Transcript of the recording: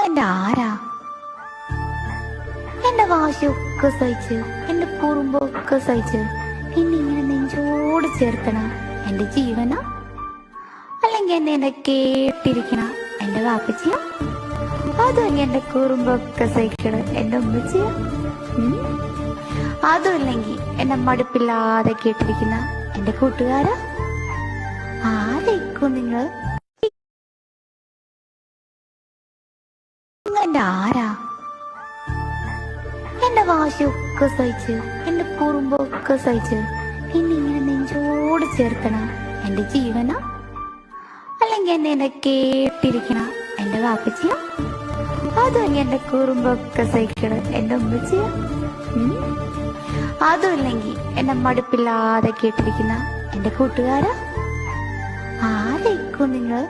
എന്റെ ആരാ? എന്റെ വാശിയൊക്കെ സഹിച്ച്, എന്റെ കുറുമ്പൊക്കെ സഹിച്ച് എന്നെ ഇങ്ങനെ നെഞ്ചോട് ചേർക്കണ എന്റെ ജീവന, അല്ലെങ്കിൽ എന്നെ കേട്ടിരിക്കണ എന്റെ വാപ്പച്ചിയ, അതുമല്ലെങ്കിൽ എന്റെ കുറുമ്പൊക്കെ സഹിക്കണ എന്റെ ഉമ്മച്ചിയ, അതുമല്ലെങ്കിൽ എന്നെ മടുപ്പില്ലാതെ കേട്ടിരിക്കുന്ന എന്റെ കൂട്ടുകാരാ? ആരേക്കും നിങ്ങൾ? എന്റെ ആരാ? എന്റെ വാശിയൊക്കെ സഹിച്ച്, എന്റെ കുറുമ്പൊക്കെ സഹിച്ച് എന്നെ ഇങ്ങനെ നെഞ്ചോട് ചേർക്കണ എന്റെ ജീവന, അല്ലെങ്കിൽ എന്നെ കേട്ടിരിക്കണ എന്റെ വാപ്പച്ചിയ, അതുമല്ലെങ്കിൽ എന്റെ കുറുമ്പൊക്കെ സഹിക്കണ എന്റെ ഉമ്മച്ചിയ, അതുമല്ലെങ്കിൽ എന്നെ മടുപ്പില്ലാതെ കേട്ടിരിക്കുന്ന എന്റെ കൂട്ടുകാരാ? ആരേക്കും നിങ്ങൾ?